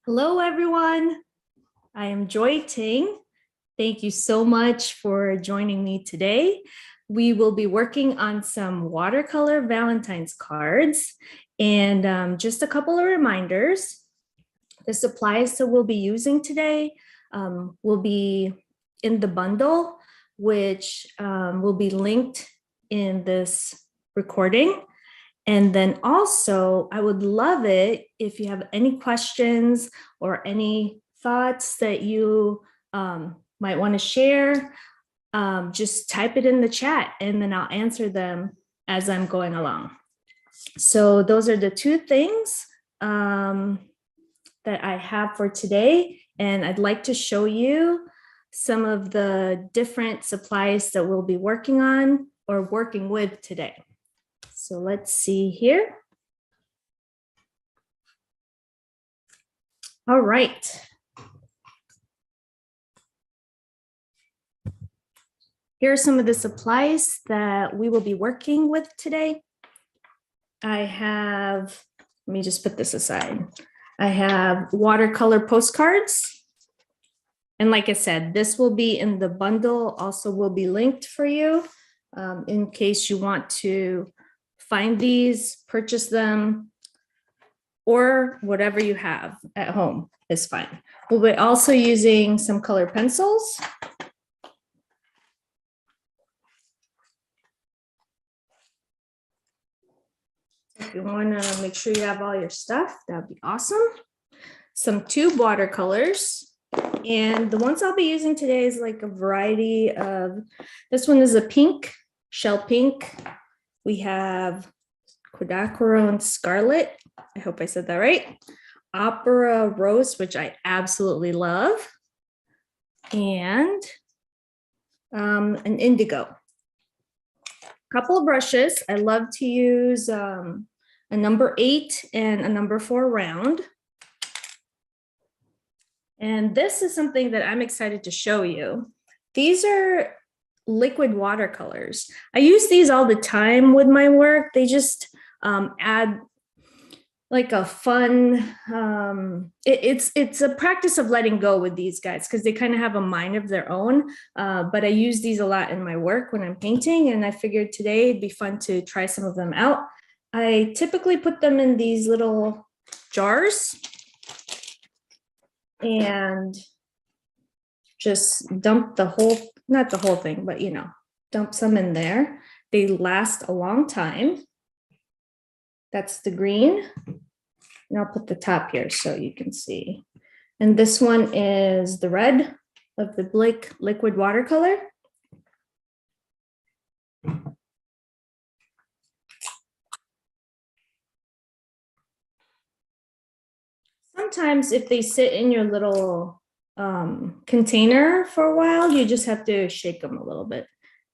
Hello, everyone. I am Ting. Thank you so much for joining me today. We will be working on some watercolor Valentine's cards and just a couple of reminders. The supplies that we'll be using today will be in the bundle, which will be linked in this recording. And then also, I would love it if you have any questions or any thoughts that you might want to share, just type it in the chat and then I'll answer them as I'm going along. So those are the two things that I have for today. And I'd like to show you some of the different supplies that we'll be working on or working with today. So let's see here. All right. Here are some of the supplies that we will be working with today. I have, let me just put this aside. I have watercolor postcards. And like I said, this will be in the bundle, also will be linked for you in case you want to find these, purchase them, or whatever you have at home is fine. We'll be also using some color pencils. If you want to make sure you have all your stuff, that'd be awesome. Some tube watercolors. And the ones I'll be using today is like a variety of, this one is a pink, shell pink. We have quinacridone scarlet. I hope I said that right. Opera rose, which I absolutely love. And an indigo. A couple of brushes. I love to use a number 8 and a number 4 round. And this is something that I'm excited to show you. These are liquid watercolors. I use these all the time with my work. They just add like a fun, it's a practice of letting go with these guys because they kind of have a mind of their own. But I use these a lot in my work when I'm painting, and I figured today it'd be fun to try some of them out. I typically put them in these little jars and just dump the whole, not the whole thing, but dump some in there. They last a long time. That's the green. And I'll put the top here so you can see. And this one is the red of the Blick liquid watercolor. Sometimes if they sit in your little container for a while, you just have to shake them a little bit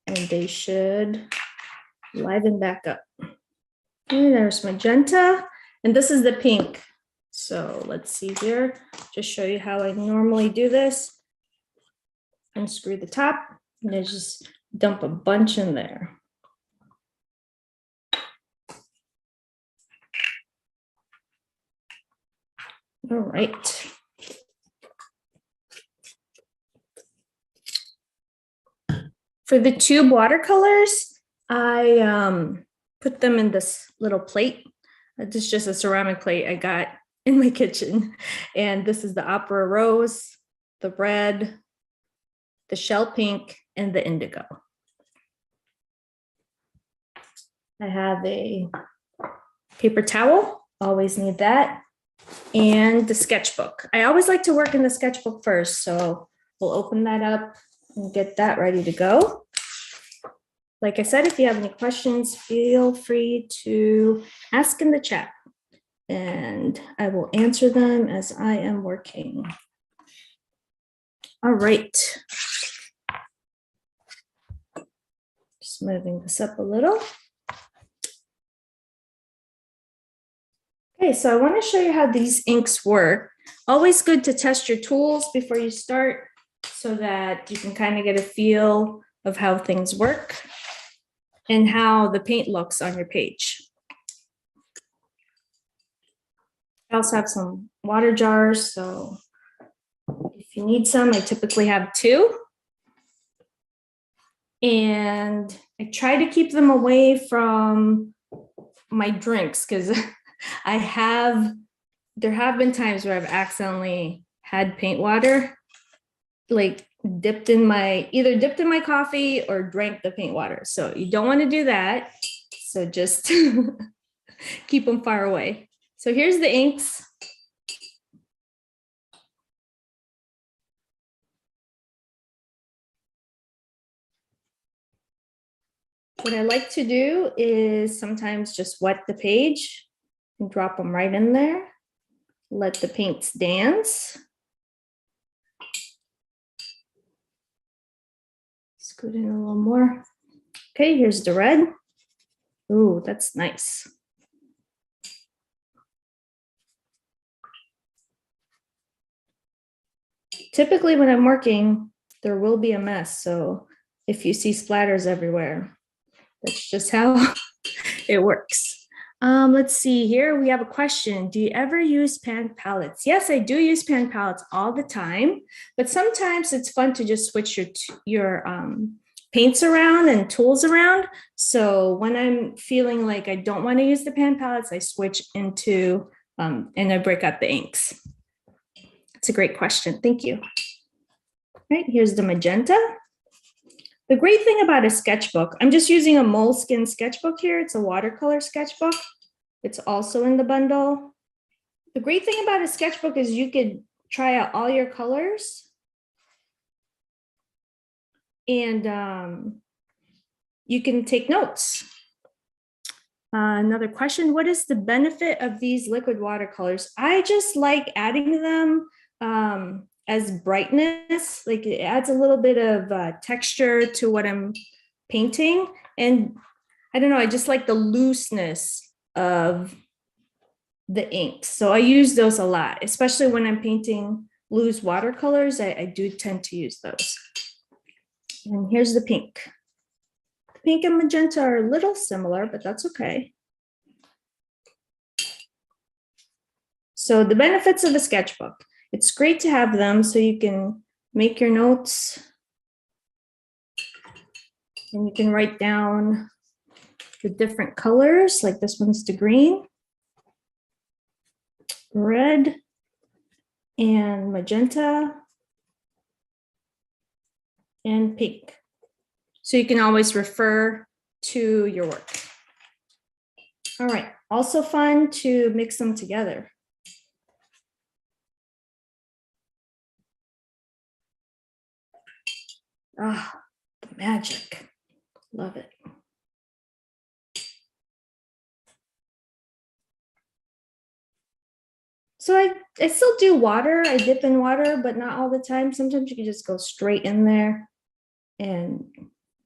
and they should liven back up. And there's magenta, and this is the pink. So let's see here, just show you how I normally do this. Unscrew the top and I just dump a bunch in there. All right. For the tube watercolors, I put them in this little plate. This is just a ceramic plate I got in my kitchen. And this is the opera rose, the red, the shell pink, and the indigo. I have a paper towel, always need that, and the sketchbook. I always like to work in the sketchbook first, so we'll open that up and get that ready to go. Like I said, if you have any questions, feel free to ask in the chat and I will answer them as I am working. All right. Just moving this up a little. Okay, so I want to show you how these inks work. Always good to test your tools before you start so that you can kind of get a feel of how things work and how the paint looks on your page. I also have some water jars, so if you need some, I typically have 2. And I try to keep them away from my drinks because there have been times where I've accidentally had paint water, like either dipped in my coffee or drank the paint water. So you don't want to do that. So just keep them far away. So here's the inks. What I like to do is sometimes just wet the page and drop them right in there. Let the paints dance. Scoot in a little more. Okay, here's the red. Ooh, that's nice. Typically when I'm working, there will be a mess. So if you see splatters everywhere, that's just how it works. Let's see here. We have a question. Do you ever use pan palettes? Yes, I do use pan palettes all the time, but sometimes it's fun to just switch your paints around and tools around. So when I'm feeling like I don't want to use the pan palettes, I switch into and I break out the inks. It's a great question. Thank you. All right, here's the magenta. The great thing about a sketchbook, I'm just using a moleskin sketchbook here. It's a watercolor sketchbook. It's also in the bundle. The great thing about a sketchbook is you could try out all your colors and you can take notes. Another question, what is the benefit of these liquid watercolors? I just like adding them as brightness, like it adds a little bit of texture to what I'm painting. And I don't know, I just like the looseness of the inks. So I use those a lot, especially when I'm painting loose watercolors. I do tend to use those. And here's the pink. The pink and magenta are a little similar, but that's okay. So the benefits of a sketchbook. It's great to have them so you can make your notes and you can write down the different colors, like this one's the green, red, and magenta, and pink. So you can always refer to your work. All right, also fun to mix them together. Ah, the magic. Love it. So I still do water. I dip in water, but not all the time. Sometimes you can just go straight in there and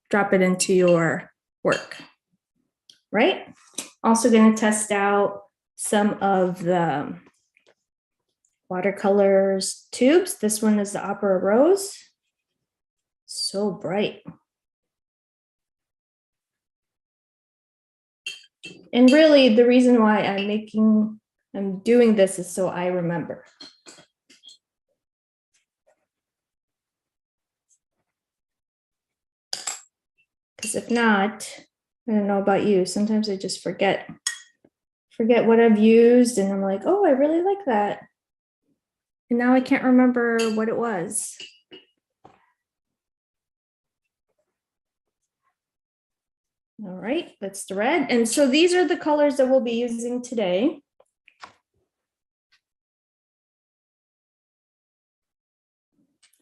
drop it into your work, right? Also going to test out some of the watercolors tubes. This one is the Opera Rose. So bright. And really the reason why I'm doing this is so I remember. Because if not, I don't know about you, sometimes I just forget what I've used and I'm like, oh, I really like that. And now I can't remember what it was. All right, that's the red. And so these are the colors that we'll be using today.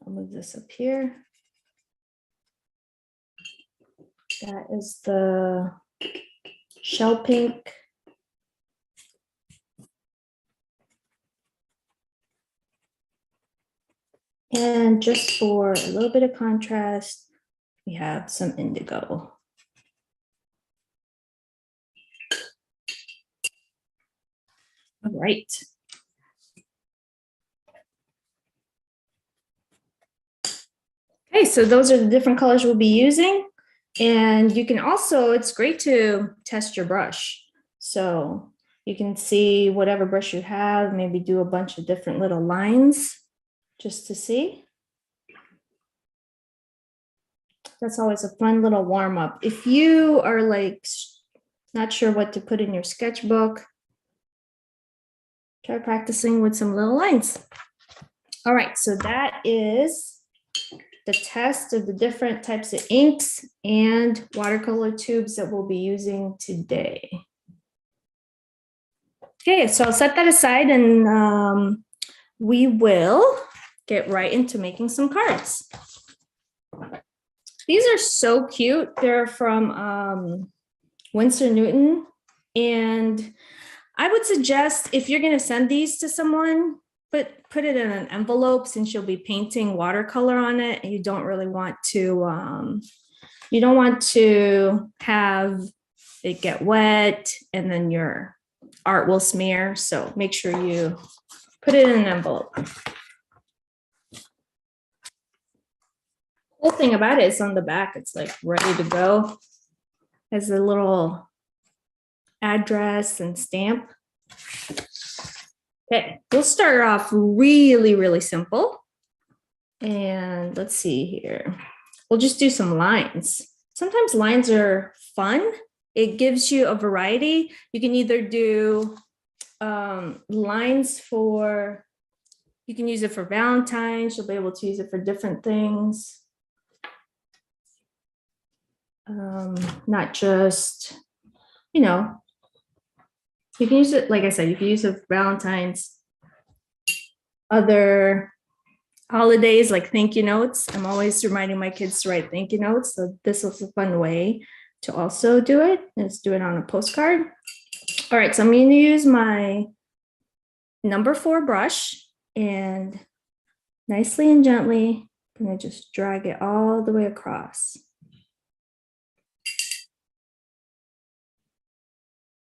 I'll move this up here. That is the shell pink. And just for a little bit of contrast, we have some indigo. All right. Okay, so those are the different colors we'll be using. And you can also, it's great to test your brush. So You can see whatever brush you have, maybe do a bunch of different little lines just to see. That's always a fun little warm up. If you are like not sure what to put in your sketchbook, try practicing with some little lines. All right, so that is the test of the different types of inks and watercolor tubes that we'll be using today. Okay, so I'll set that aside and we will get right into making some cards. These are so cute. They're from Winsor Newton. And I would suggest if you're going to send these to someone, put it in an envelope since you'll be painting watercolor on it. And you don't really want to, you don't want to have it get wet and then your art will smear. So make sure you put it in an envelope. Cool thing about it is on the back, it's like ready to go. Has a little address and stamp. Okay, we'll start off really, really simple. And let's see here. We'll just do some lines. Sometimes lines are fun. It gives you a variety. You can either do lines for, you can use it for Valentine's. You'll be able to use it for different things. Not just, you know, you can use it, like I said, you can use it for Valentine's, other holidays like thank you notes. I'm always reminding my kids to write thank you notes. So this is a fun way to also do it. Let's do it on a postcard. All right, so I'm going to use my number 4 brush and nicely and gently, I'm going to just drag it all the way across.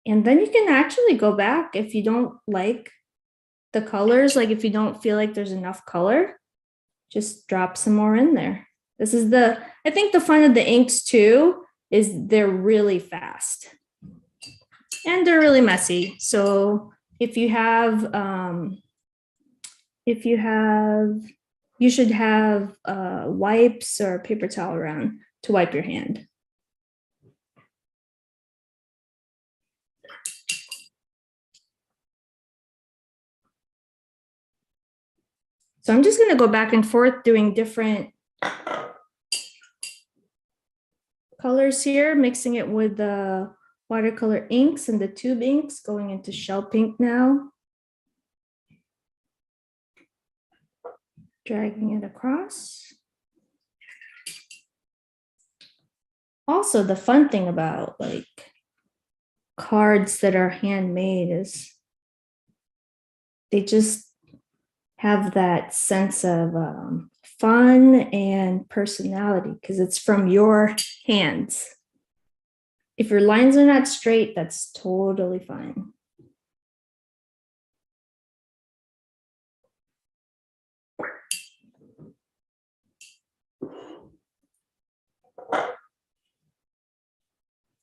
And then you can actually go back if you don't like the colors, like if you don't feel like there's enough color, just drop some more in there. This is I think the fun of the inks too, is they're really fast and they're really messy. So if you have, you should have wipes or paper towel around to wipe your hand. So I'm just going to go back and forth doing different colors here, mixing it with the watercolor inks and the tube inks, going into shell pink now. Dragging it across. Also, the fun thing about like cards that are handmade is they just have that sense of fun and personality because it's from your hands. If your lines are not straight, that's totally fine.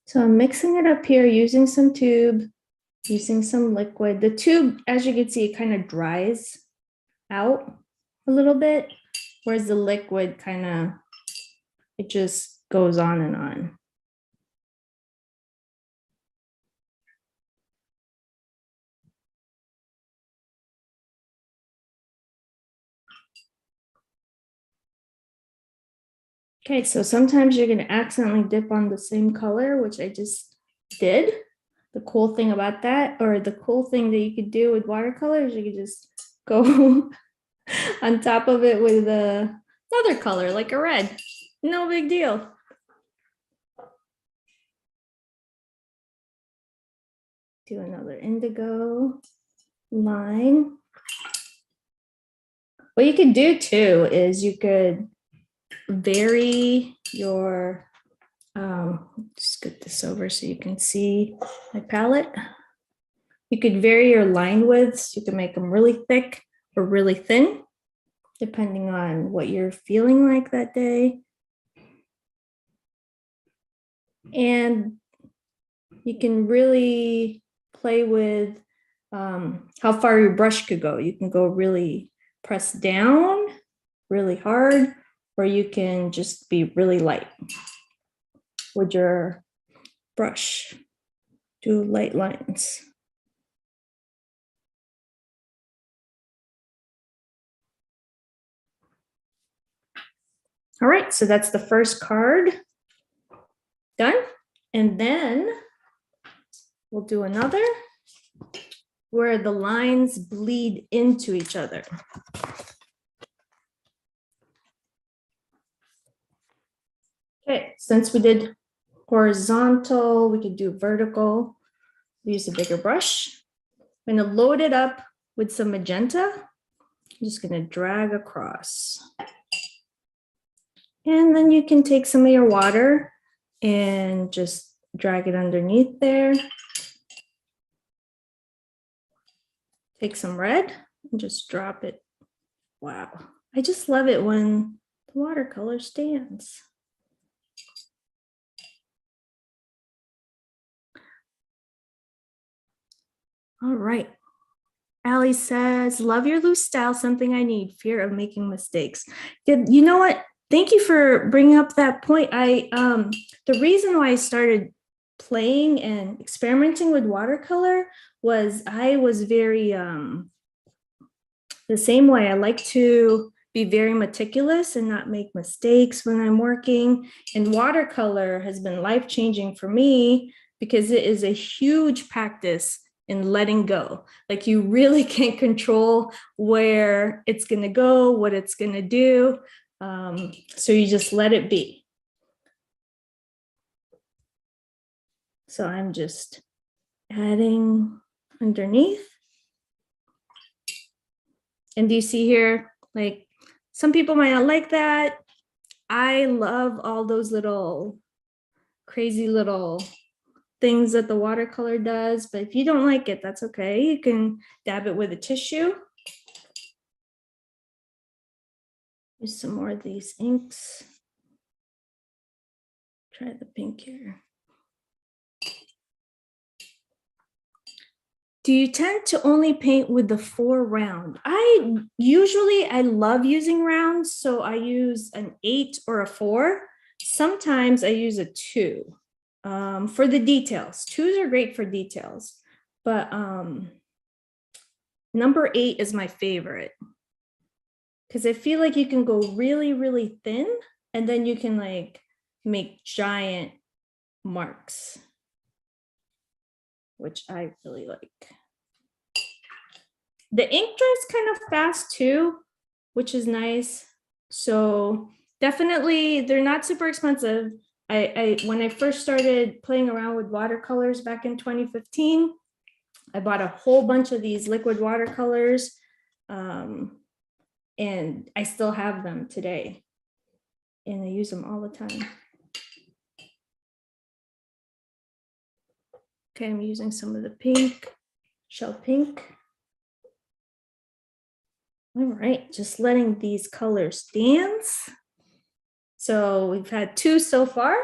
So I'm mixing it up here using some tube, using some liquid. The tube, as you can see, it kind of dries out a little bit, whereas the liquid kind of, it just goes on and on. Okay, so sometimes you're going to accidentally dip on the same color, which I just did. The cool thing about that, or the cool thing that you could do with watercolor is you could just go on top of it with another color, like a red. No big deal. Do another indigo line. What you could do too is you could vary your, just get this over so you can see my palette. You could vary your line widths. You can make them really thick or really thin, depending on what you're feeling like that day. And you can really play with how far your brush could go. You can go really press down really hard, or you can just be really light with your brush. Do light lines. All right, so that's the first card done. And then we'll do another where the lines bleed into each other. Okay, since we did horizontal, we could do vertical. Use a bigger brush. I'm gonna load it up with some magenta. I'm just gonna drag across. And then you can take some of your water and just drag it underneath there. Take some red and just drop it. Wow, I just love it when the watercolor stands. All right. Allie says, love your loose style, something I need, fear of making mistakes. You know what? Thank you for bringing up that point. The reason why I started playing and experimenting with watercolor was I was very, the same way. I like to be very meticulous and not make mistakes when I'm working. And watercolor has been life-changing for me because it is a huge practice in letting go. Like you really can't control where it's gonna go, what it's gonna do. So you just let it be. So I'm just adding underneath. And do you see here, like some people might not like that. I love all those little crazy little things that the watercolor does, but if you don't like it, that's okay. You can dab it with a tissue. Use some more of these inks. Try the pink here. Do you tend to only paint with the 4 round? I love using rounds, so I use an 8 or a 4. Sometimes I use a 2 for the details. 2s are great for details, but number 8 is my favorite because I feel like you can go really, really thin and then you can like make giant marks, which I really like. The ink dries kind of fast too, which is nice. So definitely, they're not super expensive. When I first started playing around with watercolors back in 2015, I bought a whole bunch of these liquid watercolors, and I still have them today, and I use them all the time. Okay, I'm using some of the pink, shell pink. All right, just letting these colors dance. So we've had 2 so far.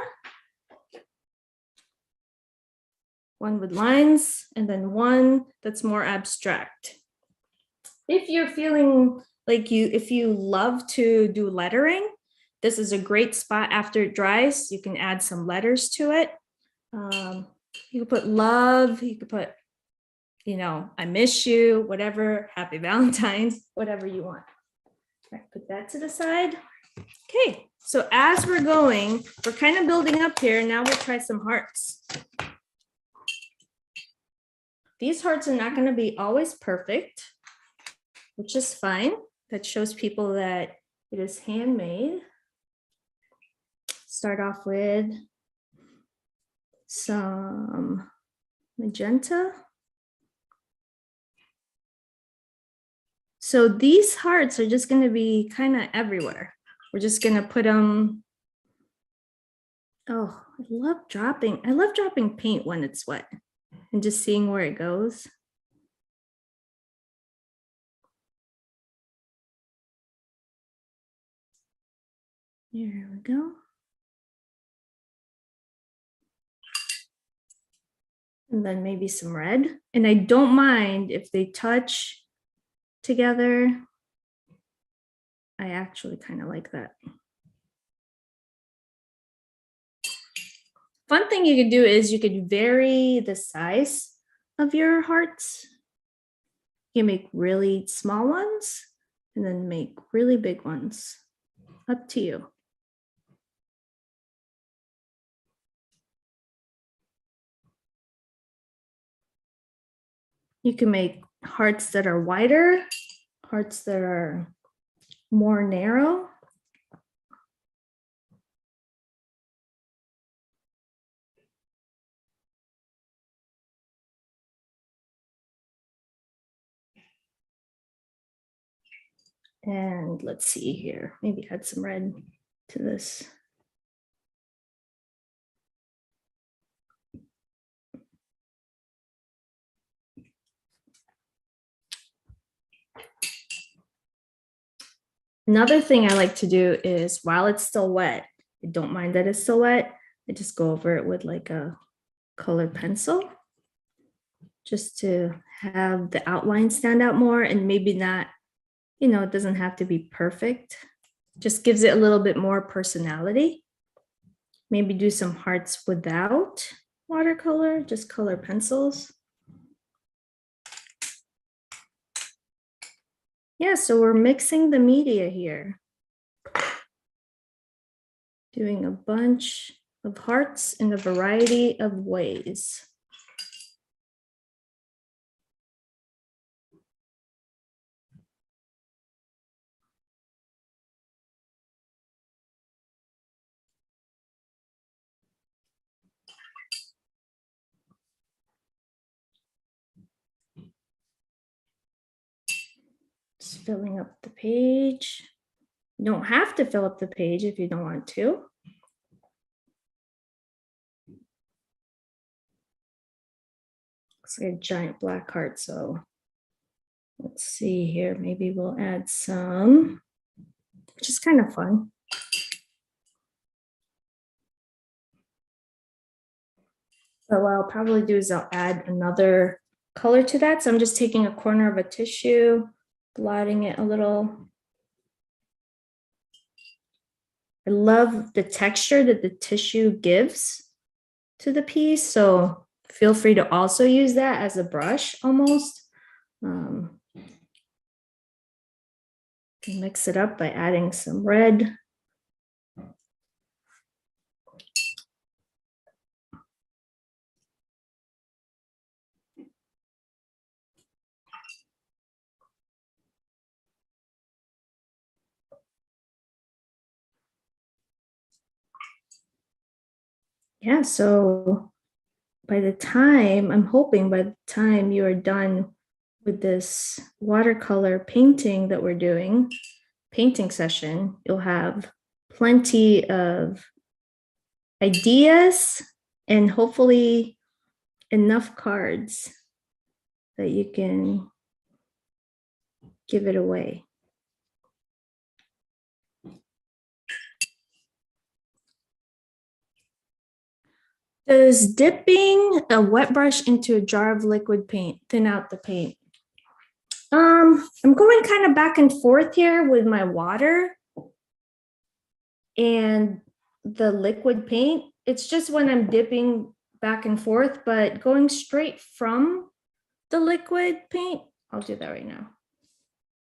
One with lines and then one that's more abstract. If you're feeling like if you love to do lettering, this is a great spot after it dries. You can add some letters to it. You can put love, you could put, I miss you, whatever, happy Valentine's, whatever you want. All right, put that to the side. Okay, so as we're going, we're kind of building up here. Now we'll try some hearts. These hearts are not going to be always perfect, which is fine. That shows people that it is handmade. Start off with some magenta. So these hearts are just going to be kind of everywhere. We're just going to put them. Oh, I love dropping paint when it's wet and just seeing where it goes. Here we go. And then maybe some red. And I don't mind if they touch together. I actually kind of like that. Fun thing you could do is you could vary the size of your hearts. You can make really small ones and then make really big ones. Up to you. You can make hearts that are wider, hearts that are more narrow. And let's see here, maybe add some red to this. Another thing I like to do is while it's still wet, I don't mind that it's still wet, I just go over it with like a colored pencil just to have the outline stand out more, and maybe not, you know, it doesn't have to be perfect. Just gives it a little bit more personality. Maybe do some hearts without watercolor, just color pencils. Yeah, so we're mixing the media here. Doing a bunch of hearts in a variety of ways. Just filling up the page. You don't have to fill up the page if you don't want to. Looks like a giant black heart, so let's see here. Maybe we'll add some, which is kind of fun. So what I'll probably do is I'll add another color to that. So I'm just taking a corner of a tissue, blotting it a little. I love the texture that the tissue gives to the piece. So feel free to also use that as a brush almost. Mix it up by adding some red. Yeah, so by the time, I'm hoping by the time you are done with this watercolor painting that we're doing, painting session, you'll have plenty of ideas and hopefully enough cards that you can give it away. Does dipping a wet brush into a jar of liquid paint thin out the paint? I'm going kind of back and forth here with my water and the liquid paint. It's just when I'm dipping back and forth, but going straight from the liquid paint, I'll do that right now.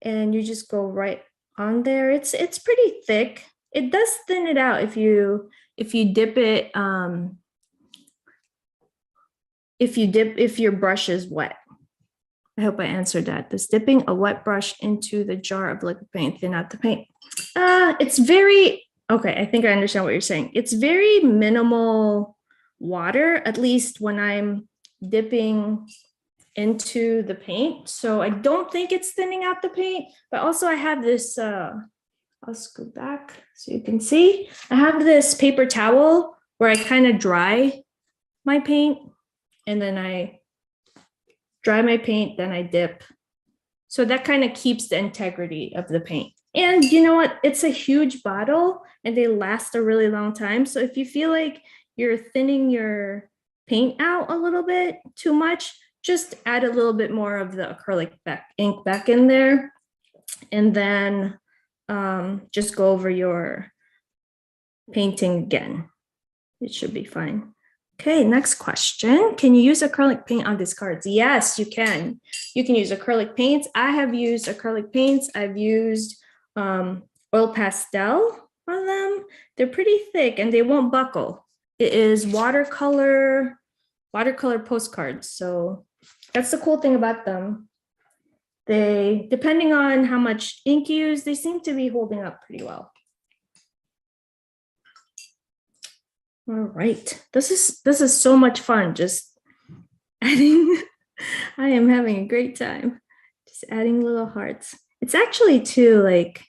And you just go right on there. It's pretty thick. It does thin it out if you dip it, if your brush is wet. I hope I answered that. Does dipping a wet brush into the jar of liquid paint thin out the paint? It's very, okay, I think I understand what you're saying. It's very minimal water, at least when I'm dipping into the paint. So I don't think it's thinning out the paint, but also I have this, I'll scoot back so you can see. I have this paper towel where I kind of dry my paint, and then I dry my paint, then I dip. So that kind of keeps the integrity of the paint. And you know what? It's a huge bottle and they last a really long time. So if you feel like you're thinning your paint out a little bit too much, just add a little bit more of the acrylic ink back in there. And then just go over your painting again. It should be fine. Okay, next question. Can you use acrylic paint on these cards? Yes, you can. You can use acrylic paints. I have used acrylic paints. I've used oil pastel on them. They're pretty thick and they won't buckle. It is watercolor postcards. So that's the cool thing about them. They, depending on how much ink you use, they seem to be holding up pretty well. All right, this is so much fun. Just adding, I am having a great time. Just adding little hearts. It's actually too like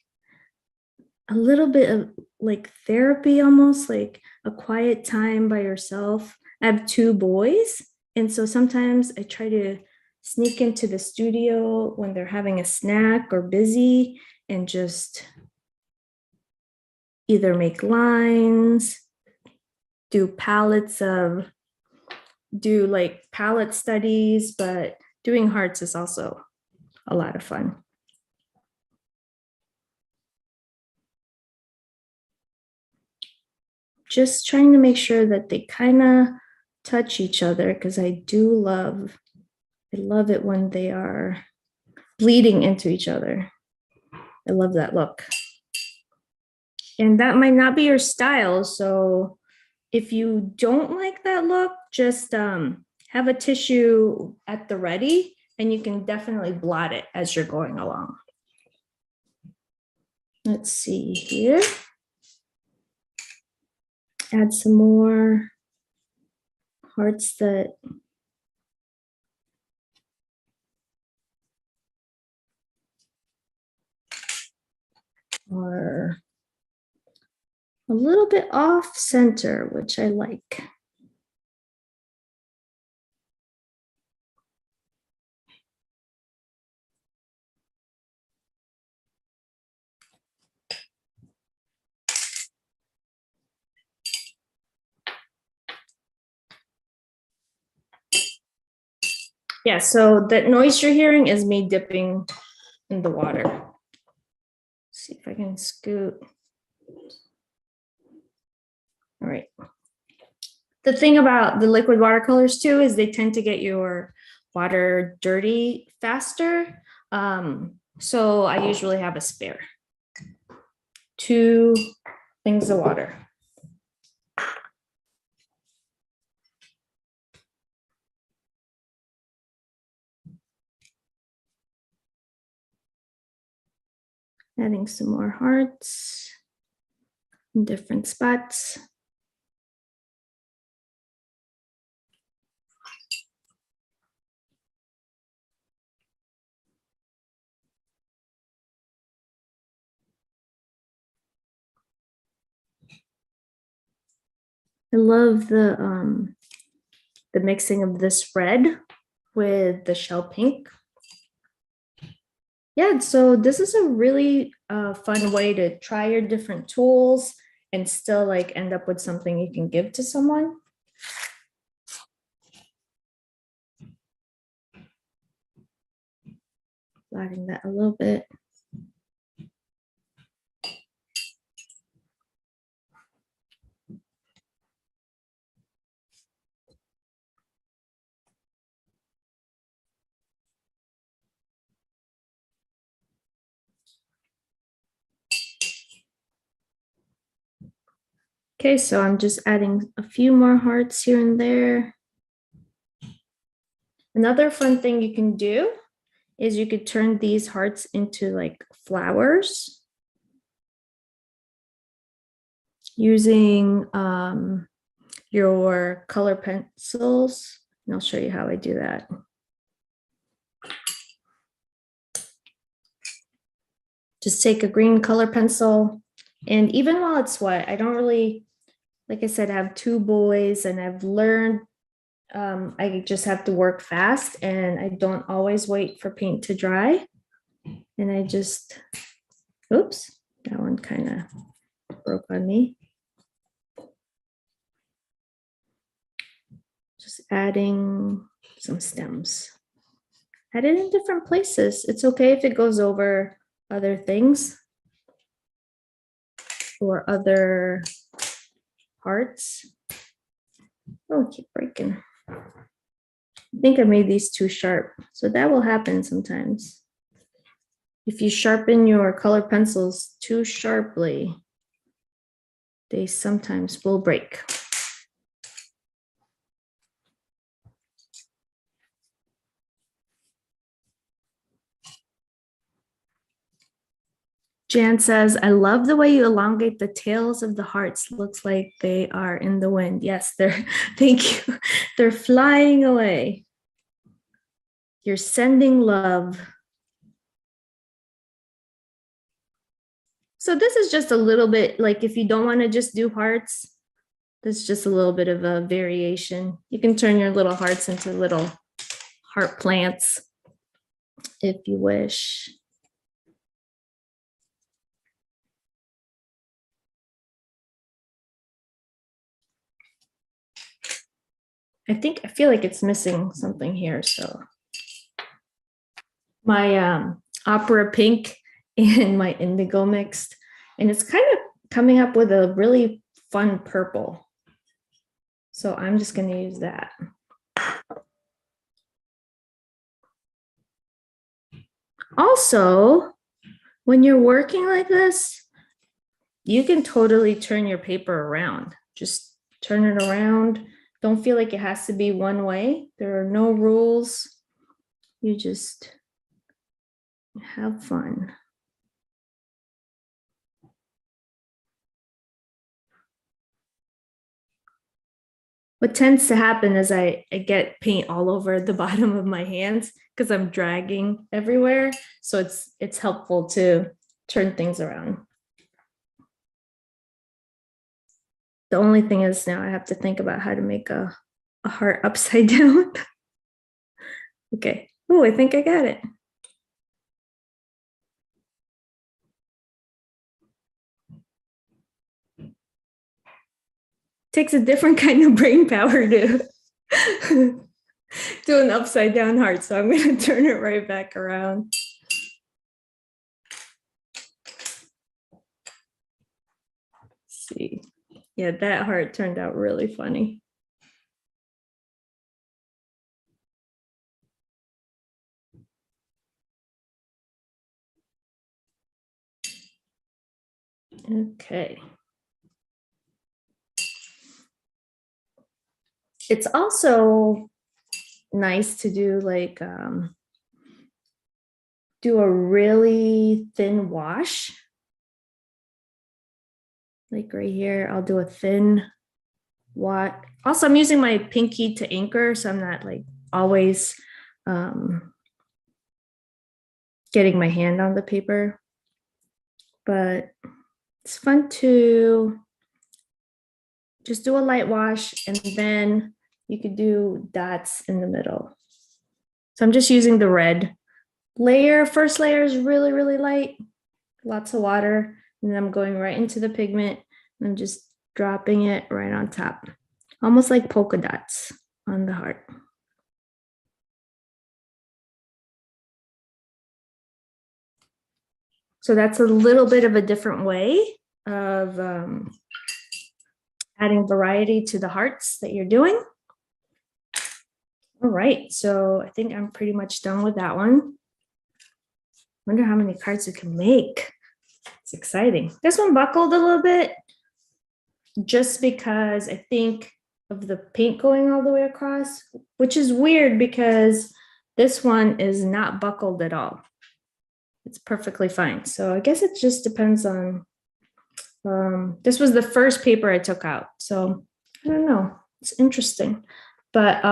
a little bit of like therapy, almost like a quiet time by yourself. I have 2 boys, and so sometimes I try to sneak into the studio when they're having a snack or busy and just either make lines, do palette studies, but doing hearts is also a lot of fun. Just trying to make sure that they kind of touch each other, because I love it when they are bleeding into each other. I love that look. And that might not be your style, so if you don't like that look, just have a tissue at the ready and you can definitely blot it as you're going along. Let's see here. Add some more hearts that are a little bit off center, which I like. Yeah, so that noise you're hearing is me dipping in the water. Let's see if I can scoot. All right. The thing about the liquid watercolors too is they tend to get your water dirty faster. So I usually have a spare. 2 things of water. Adding some more hearts in different spots. I love the mixing of this red with the shell pink. Yeah, so this is a really fun way to try your different tools and still like end up with something you can give to someone. Adding that a little bit. Okay, so I'm just adding a few more hearts here and there. Another fun thing you can do is you could turn these hearts into like flowers using your color pencils. And I'll show you how I do that. Just take a green color pencil, and even while it's wet, I don't really, like I said, I have 2 boys and I've learned I just have to work fast and I don't always wait for paint to dry. And I just, oops, that one kind of broke on me. Just adding some stems. Add it in different places. It's okay if it goes over other things or other parts. Oh, keep breaking. I think I made these too sharp, so that will happen sometimes. If you sharpen your color pencils too sharply, they sometimes will break. Jan says, I love the way you elongate the tails of the hearts. Looks like they are in the wind. Yes, they're, thank you. They're flying away. You're sending love. So this is just a little bit, like if you don't want to just do hearts, this is just a little bit of a variation. You can turn your little hearts into little heart plants if you wish. I feel like it's missing something here. So my opera pink and my indigo mixed, and it's kind of coming up with a really fun purple. So I'm just going to use that. Also, when you're working like this, you can totally turn your paper around. Just turn it around. Don't feel like it has to be one way. There are no rules. You just have fun. What tends to happen is I get paint all over the bottom of my hands because I'm dragging everywhere. So it's helpful to turn things around. The only thing is now I have to think about how to make a heart upside down. Okay. Oh, I think I got it. Takes a different kind of brain power to do an upside down heart. So I'm going to turn it right back around. Let's see. Yeah, that heart turned out really funny. Okay. It's also nice to do like do a really thin wash. Like right here, I'll do a thin wash. Also, I'm using my pinky to anchor, so I'm not like always getting my hand on the paper. But it's fun to just do a light wash, and then you could do dots in the middle. So I'm just using the red layer. First layer is really, really light, lots of water. And then I'm going right into the pigment and I'm just dropping it right on top, almost like polka dots on the heart. So that's a little bit of a different way of adding variety to the hearts that you're doing. All right, so I think I'm pretty much done with that one. Wonder how many cards you can make. It's exciting. This one buckled a little bit just because I think of the paint going all the way across, which is weird because this one is not buckled at all. It's perfectly fine. So I guess it just depends on, this was the first paper I took out. So I don't know, it's interesting. But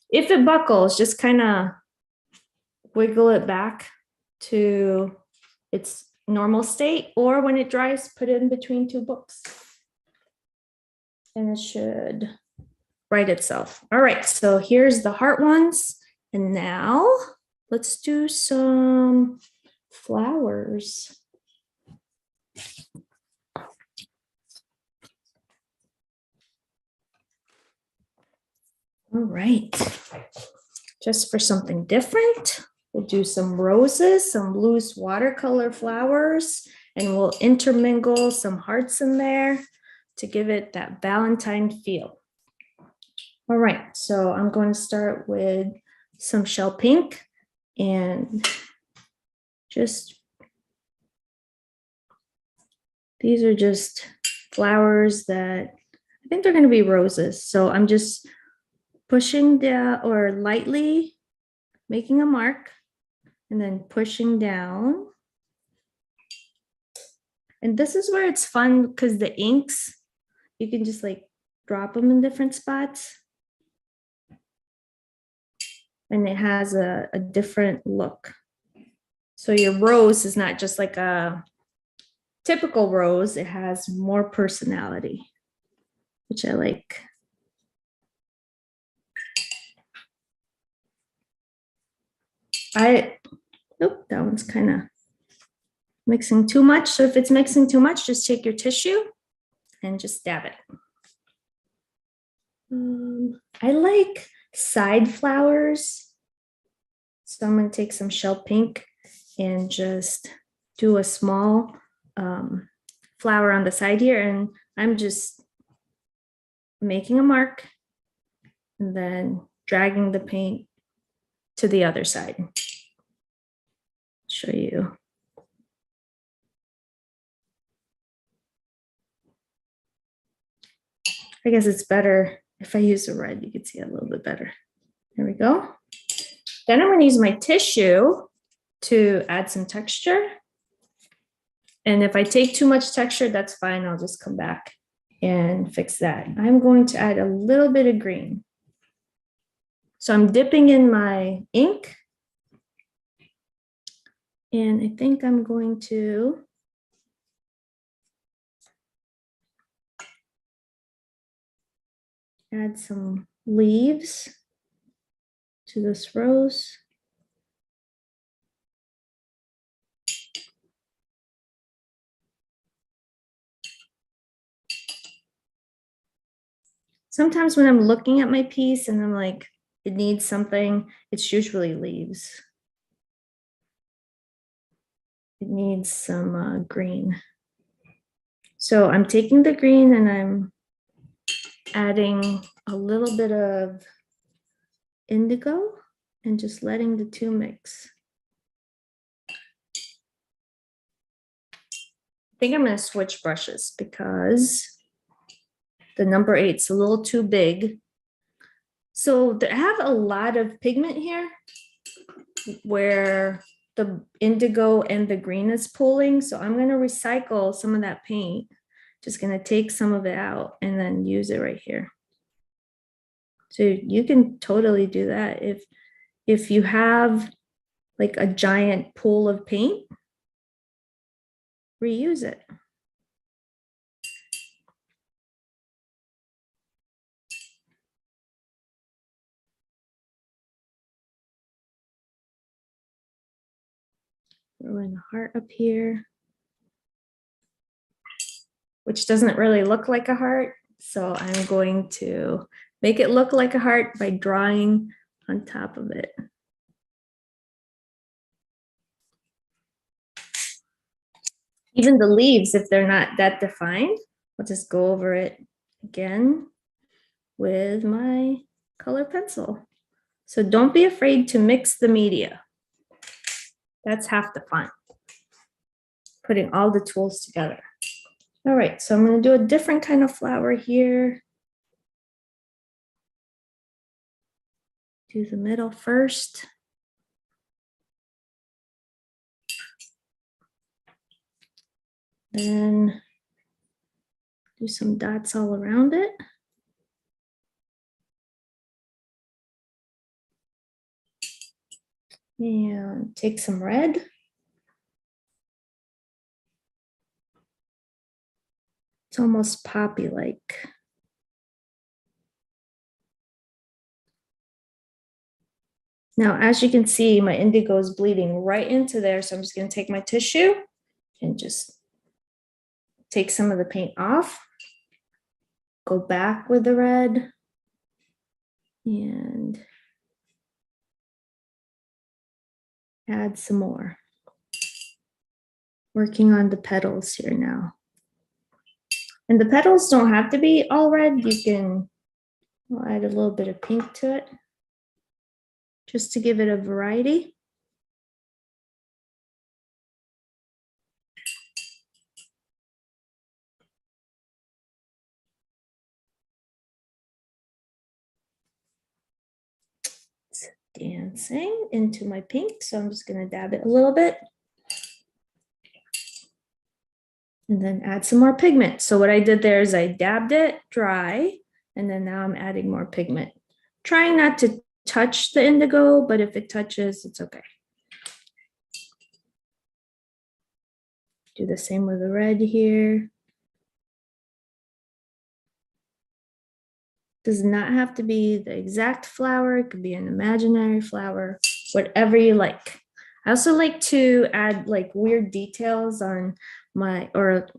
if it buckles, just kind of wiggle it back to its normal state, or when it dries, put it in between two books. And it should right itself. All right, so here's the heart ones. And now let's do some flowers. All right. Just for something different, we'll do some roses, some loose watercolor flowers, and we'll intermingle some hearts in there to give it that Valentine feel. All right, so I'm going to start with some shell pink and just, these are just flowers that I think they're going to be roses. So I'm just pushing down or lightly making a mark and then pushing down. And this is where it's fun because the inks, you can just like drop them in different spots. And it has a different look. So your rose is not just like a typical rose, it has more personality, which I like. Nope, that one's kind of mixing too much. So if it's mixing too much, just take your tissue and just dab it. I like side flowers. So I'm going to take some shell pink and just do a small flower on the side here. And I'm just making a mark and then dragging the paint to the other side. Show you. I guess it's better if I use a red, you can see it a little bit better. There we go. Then I'm going to use my tissue to add some texture. And if I take too much texture, that's fine. I'll just come back and fix that. I'm going to add a little bit of green. So I'm dipping in my ink. And I think I'm going to add some leaves to this rose. Sometimes when I'm looking at my piece and I'm like, it needs something, it's usually leaves. It needs some green. So I'm taking the green and I'm adding a little bit of indigo and just letting the two mix. I think I'm going to switch brushes because the number 8's a little too big. So I have a lot of pigment here where the indigo and the green is pooling. So I'm going to recycle some of that paint. Just going to take some of it out and then use it right here. So you can totally do that. If you have like a giant pool of paint, reuse it. Throw in a heart up here, which doesn't really look like a heart. So I'm going to make it look like a heart by drawing on top of it. Even the leaves, if they're not that defined, I'll just go over it again with my color pencil. So don't be afraid to mix the media. That's half the fun. Putting all the tools together. All right, so I'm going to do a different kind of flower here. Do the middle first. Then do some dots all around it. And take some red. It's almost poppy-like. Now, as you can see, my indigo is bleeding right into there. So I'm just going to take my tissue and just take some of the paint off. Go back with the red. and add some more. Working on the petals here now. And the petals don't have to be all red. You can add a little bit of pink to it just to give it a variety. It's dancing into my pink, so I'm just going to dab it a little bit. And then add some more pigment. So what I did there is I dabbed it dry, and then now I'm adding more pigment. Trying not to touch the indigo, but if it touches, it's okay. Do the same with the red here. Does not have to be the exact flower. It could be an imaginary flower, whatever you like. I also like to add like weird details on my, or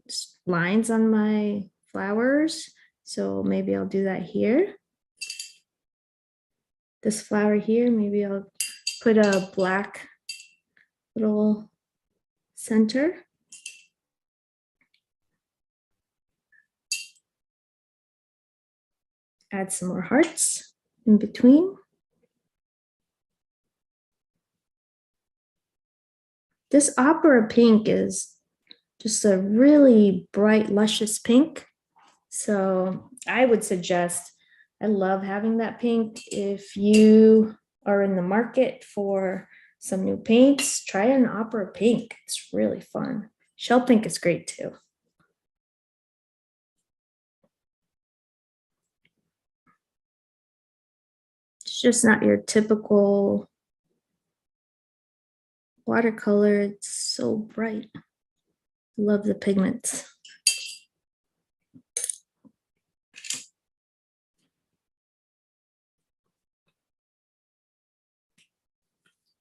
lines on my flowers. So maybe I'll do that here. This flower here, maybe I'll put a black little center. Add some more hearts in between. This opera pink is just a really bright, luscious pink. So I would suggest, I love having that pink. If you are in the market for some new paints, try an opera pink. It's really fun. Shell pink is great too. It's just not your typical watercolor. It's so bright. Love the pigments.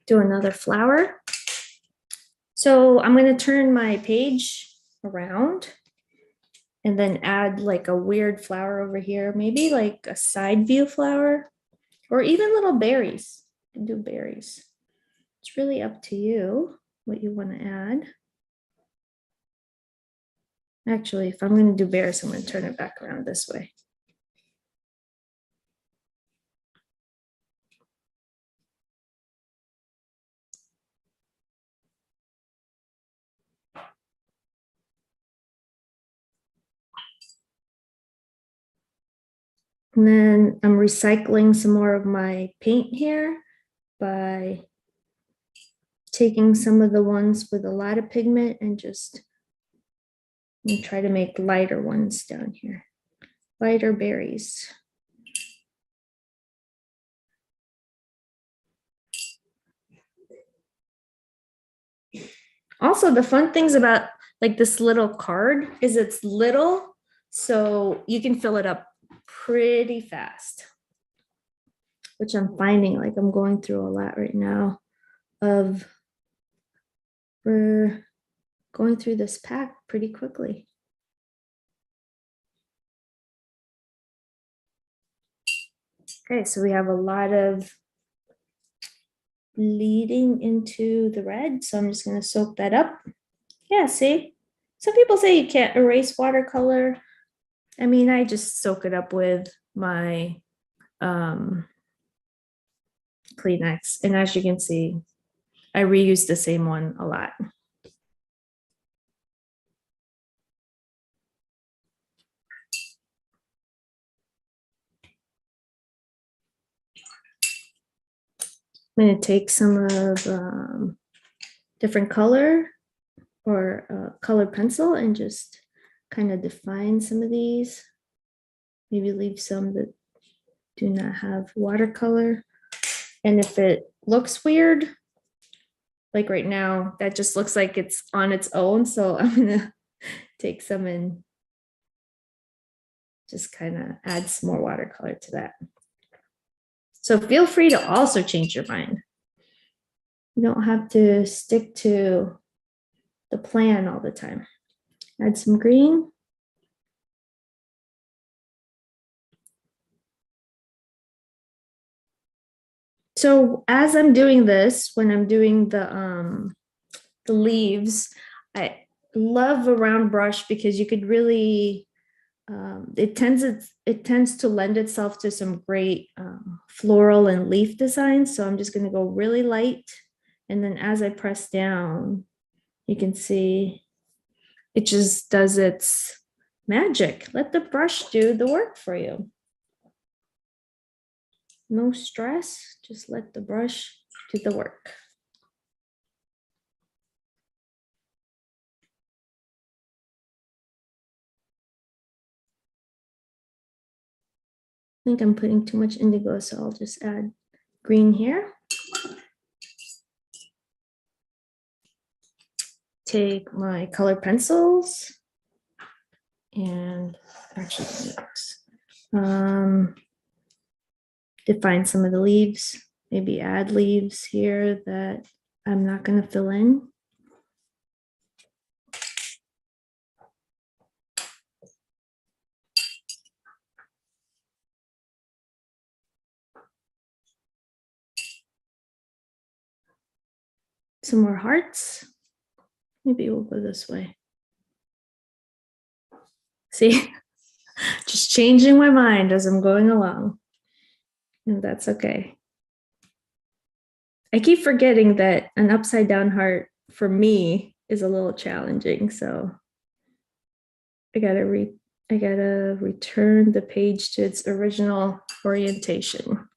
Do another flower. So I'm going to turn my page around and then add like a weird flower over here, maybe like a side view flower, or even little berries. You can do berries. It's really up to you what you want to add. Actually, if I'm going to do berries, I'm going to turn it back around this way. And then I'm recycling some more of my paint here by taking some of the ones with a lot of pigment and just try to make lighter ones down here. Lighter berries. Also, the fun things about like this little card is it's little, so you can fill it up pretty fast, which I'm finding like I'm going through a lot right now of we're going through this pack pretty quickly. Okay, so we have a lot of bleeding into the red, so I'm just going to soak that up. Yeah, see? Some people say you can't erase watercolor. I mean, I just soak it up with my Kleenex. And as you can see, I reuse the same one a lot. I'm going to take some of different color or colored pencil and just kind of define some of these. Maybe leave some that do not have watercolor. And if it looks weird, like right now, that just looks like it's on its own. So I'm gonna take some and just kind of add some more watercolor to that. So feel free to also change your mind. You don't have to stick to the plan all the time. Add some green. So as I'm doing this, when I'm doing the leaves, I love a round brush because you could really it tends to lend itself to some great floral and leaf designs. So I'm just going to go really light, and then as I press down, you can see it just does its magic. Let the brush do the work for you. No stress, just let the brush do the work. I think I'm putting too much indigo, so I'll just add green here. Take my color pencils and actually define some of the leaves, maybe add leaves here that I'm not going to fill in. Some more hearts. Maybe we'll go this way. See, just changing my mind as I'm going along. And that's okay. I keep forgetting that an upside down heart for me is a little challenging. So I gotta return the page to its original orientation.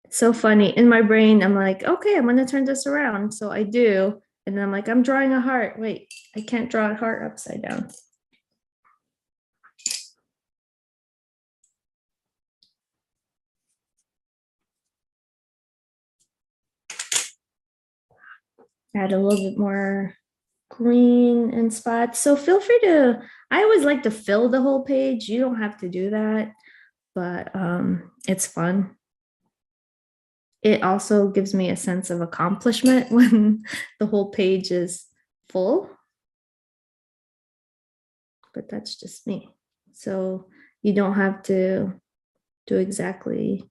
It's so funny. In my brain, I'm like, okay, I'm gonna turn this around. So I do. And then I'm like, I'm drawing a heart. Wait, I can't draw a heart upside down. Add a little bit more green in spots. So feel free to, I always like to fill the whole page. You don't have to do that, but it's fun. It also gives me a sense of accomplishment when the whole page is full. But that's just me. So you don't have to do exactly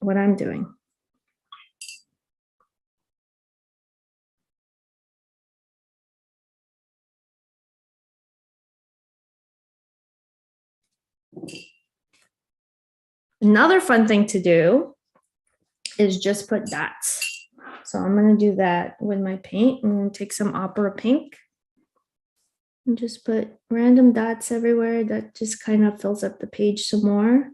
what I'm doing. Another fun thing to do is just put dots. So I'm going to do that with my paint. I'm going to take some opera pink and just put random dots everywhere. That just kind of fills up the page some more.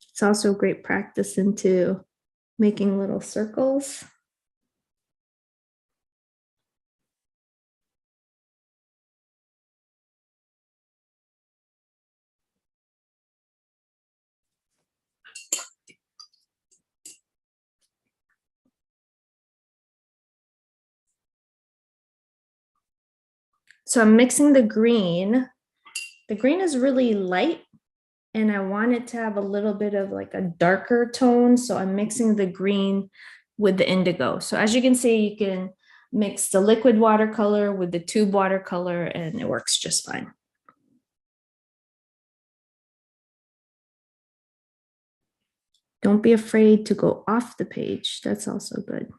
It's also great practice into making little circles. So I'm mixing the green. The green is really light and I want it to have a little bit of like a darker tone. So I'm mixing the green with the indigo. So as you can see, you can mix the liquid watercolor with the tube watercolor and it works just fine. Don't be afraid to go off the page. That's also good.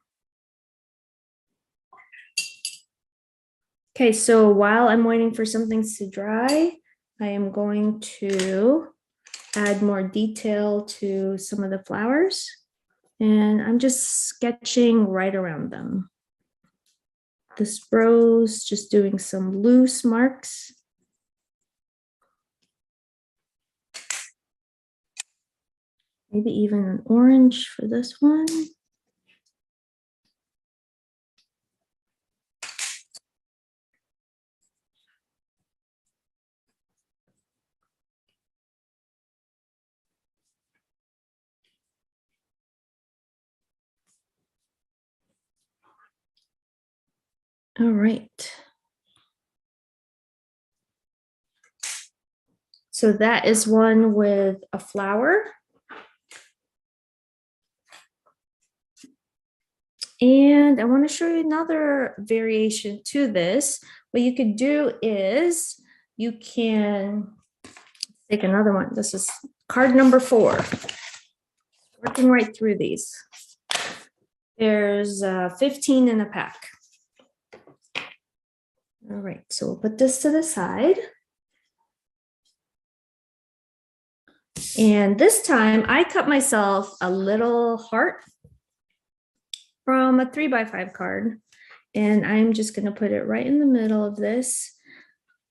Okay, so while I'm waiting for some things to dry, I am going to add more detail to some of the flowers. And I'm just sketching right around them. This rose, just doing some loose marks. Maybe even an orange for this one. All right. So that is one with a flower. And I want to show you another variation to this. What you could do is you can take another one. This is card number 4. Working right through these. There's 15 in a pack. All right, so we'll put this to the side. And this time I cut myself a little heart from a 3x5 card. And I'm just going to put it right in the middle of this.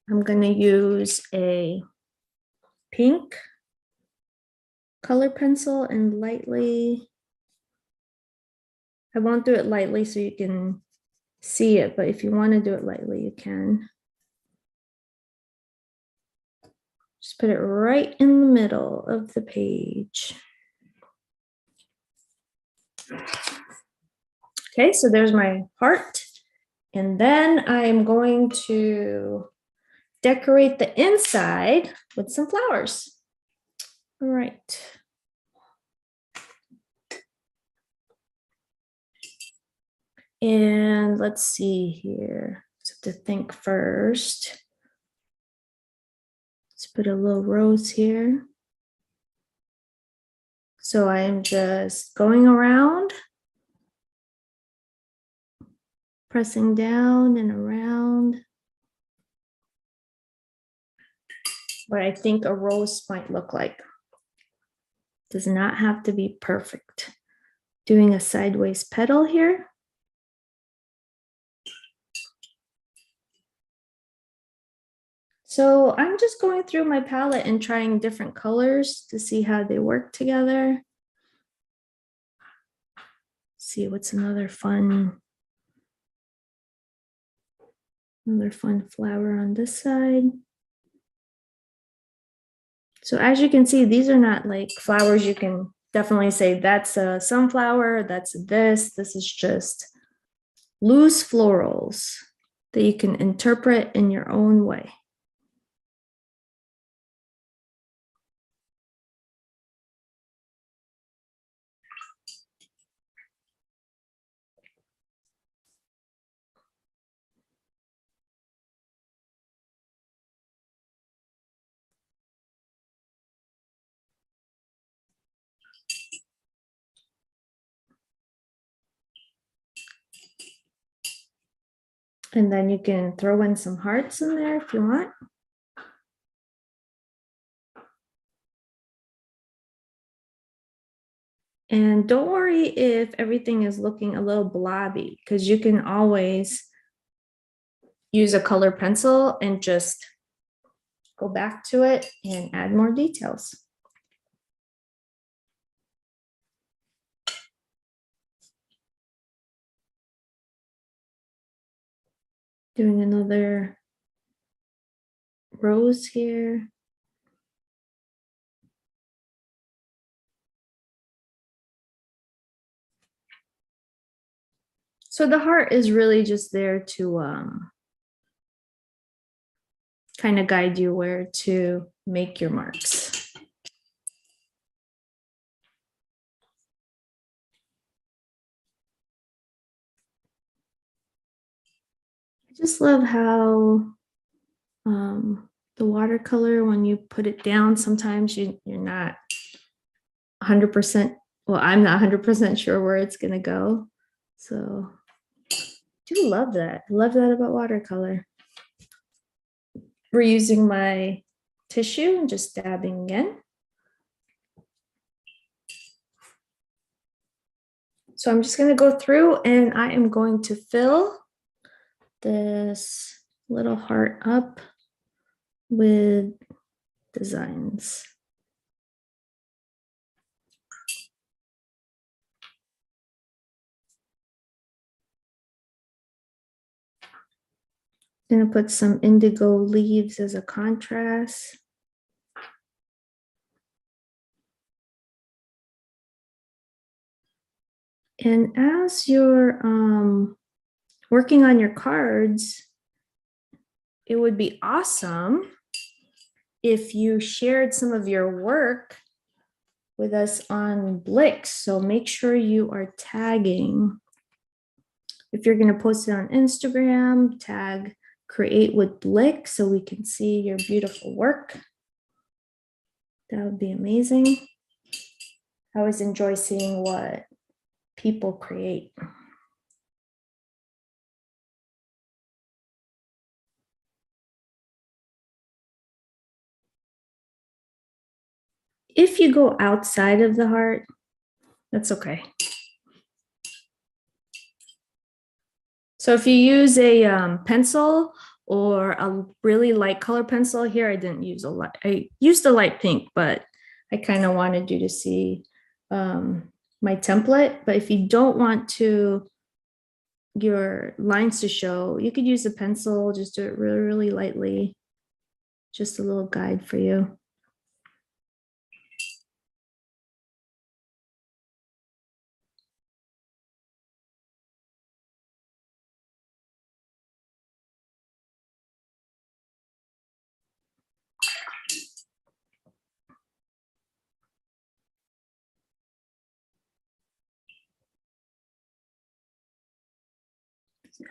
I'm going to use a pink color pencil and lightly, I won't do it lightly so you can see it, but if you want to do it lightly, you can. Just put it right in the middle of the page. Okay, so there's my heart. And then I'm going to decorate the inside with some flowers. All right. And let's see here. Just have to think first. Let's put a little rose here. So I'm just going around, pressing down and around. What I think a rose might look like. Does not have to be perfect. Doing a sideways petal here. So I'm just going through my palette and trying different colors to see how they work together. See what's another fun flower on this side. So as you can see, these are not like flowers you can definitely say that's a sunflower, that's this. This is just loose florals that you can interpret in your own way. And then you can throw in some hearts in there if you want. And don't worry if everything is looking a little blobby, because you can always use a color pencil and just go back to it and add more details. Doing another rose here. So the heart is really just there to kind of guide you where to make your marks. I just love how the watercolor, when you put it down, sometimes you're not 100%, well, I'm not 100% sure where it's going to go. So I do love that. I love that about watercolor. Reusing my tissue and just dabbing again. So I'm just going to go through and I am going to fill this little heart up with designs. I'm going to put some indigo leaves as a contrast. And as you're working on your cards, it would be awesome if you shared some of your work with us on Blick. So make sure you are tagging If you're going to post it on Instagram, tag Create with Blick so we can see your beautiful work. That would be amazing. I always enjoy seeing what people create. If you go outside of the heart, that's okay. So if you use a pencil or a really light color pencil, here I didn't use a light, I used a light pink, but I kind of wanted you to see my template. But if you don't want your lines to show, you could use a pencil, just do it really, really lightly. Just a little guide for you.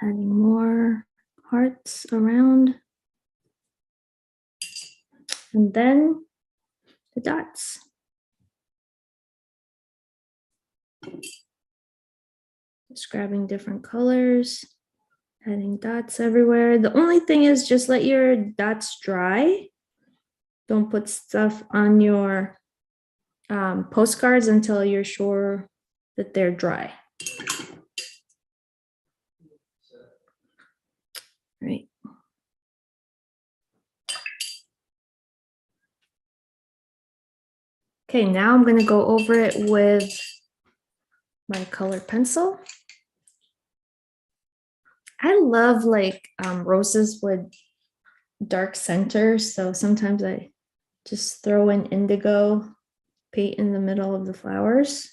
Adding more hearts around. And then the dots. Just grabbing different colors, adding dots everywhere. The only thing is just let your dots dry. Don't put stuff on your postcards until you're sure that they're dry. Right. Okay, now I'm going to go over it with my colored pencil. I love like roses with dark centers, so sometimes I just throw in indigo paint in the middle of the flowers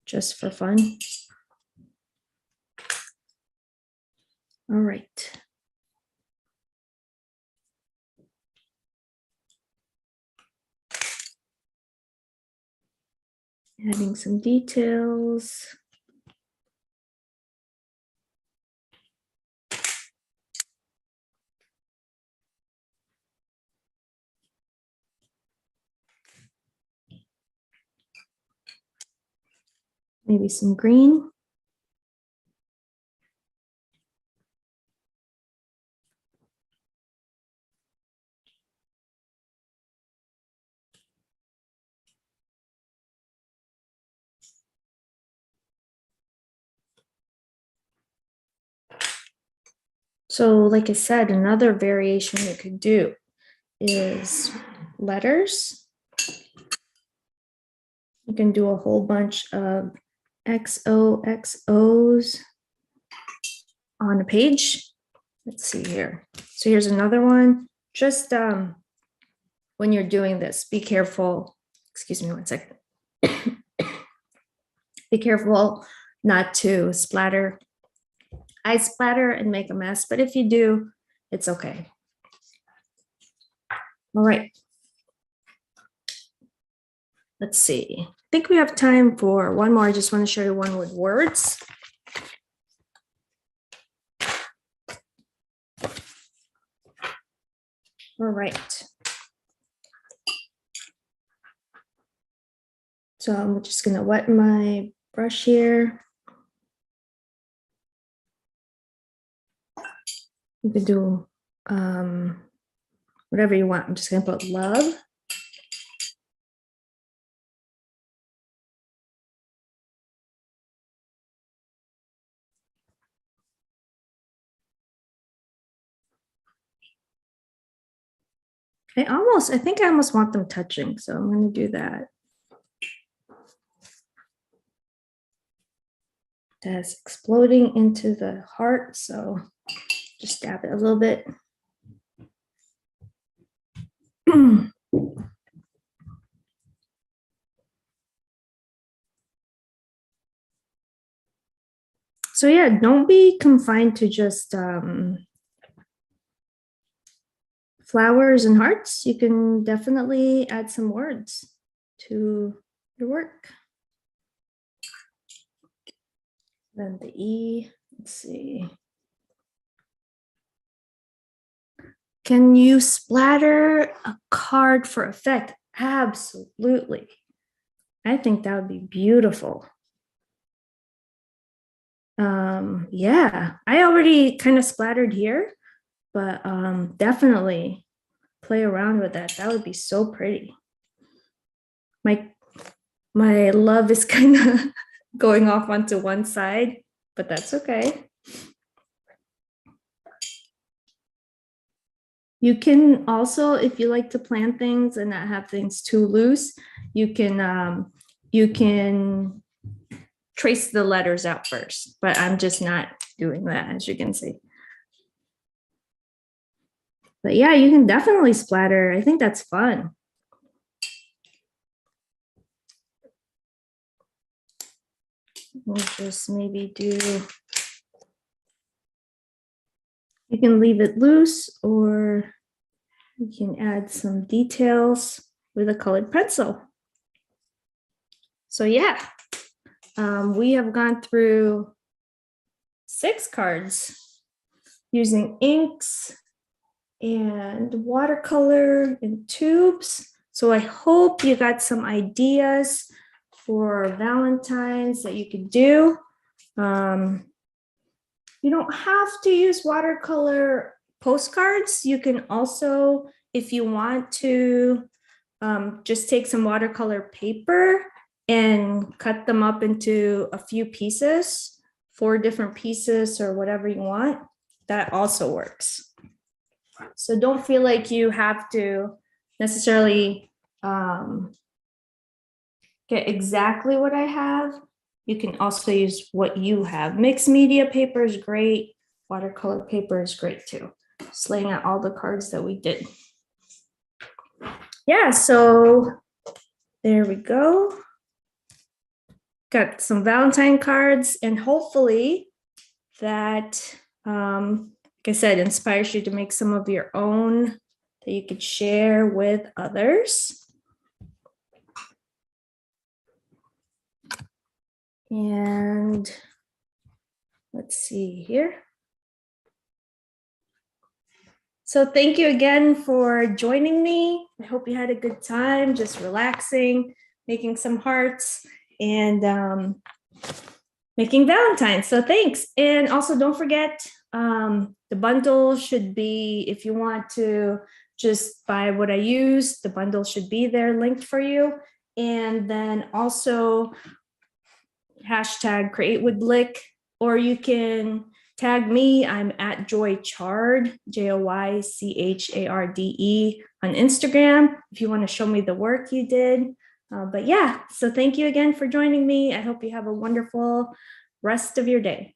just for fun. All right. Adding some details. Maybe some green. So like I said, another variation you could do is letters. You can do a whole bunch of XOXOs on a page. Let's see here. So here's another one. Just when you're doing this, be careful. Excuse me one second. Be careful not to splatter. I splatter and make a mess, but if you do, it's okay. All right. Let's see. I think we have time for one more. I just want to show you one with words. All right. So I'm just going to wet my brush here. You can do whatever you want. I'm just going to put love. I think I almost want them touching, so I'm going to do that. That's exploding into the heart, so just dab it a little bit. So yeah, don't be confined to just flowers and hearts. You can definitely add some words to your work. Then the E, let's see. Can you splatter a card for effect? Absolutely. I think that would be beautiful. Yeah, I already kind of splattered here, but definitely play around with that. That would be so pretty. My love is kind of going off onto one side, but that's okay. You can also, if you like to plan things and not have things too loose, you can trace the letters out first, but I'm just not doing that, as you can see. But yeah, you can definitely splatter. I think that's fun. We'll just maybe do, you can leave it loose or you can add some details with a colored pencil. So yeah, we have gone through 6 cards using inks and watercolor and tubes. So I hope you got some ideas for Valentine's that you could do. You don't have to use watercolor postcards. You can also, if you want to, just take some watercolor paper and cut them up into a few pieces, 4 different pieces or whatever you want. That also works. So don't feel like you have to necessarily get exactly what I have. You can also use what you have. Mixed media paper is great. Watercolor paper is great too. Just laying out all the cards that we did. Yeah, so there we go. Got some Valentine cards, and hopefully that, like I said, inspires you to make some of your own that you could share with others. And let's see here. So thank you again for joining me. I hope you had a good time, just relaxing, making some hearts, and making Valentines. So thanks. And also don't forget, the bundle should be, if you want to just buy what I use, the bundle should be there linked for you. And then also hashtag create with Blick, or you can tag me. I'm at Joy Charde, JoyCharde on Instagram if you want to show me the work you did. But yeah, so thank you again for joining me. I hope you have a wonderful rest of your day.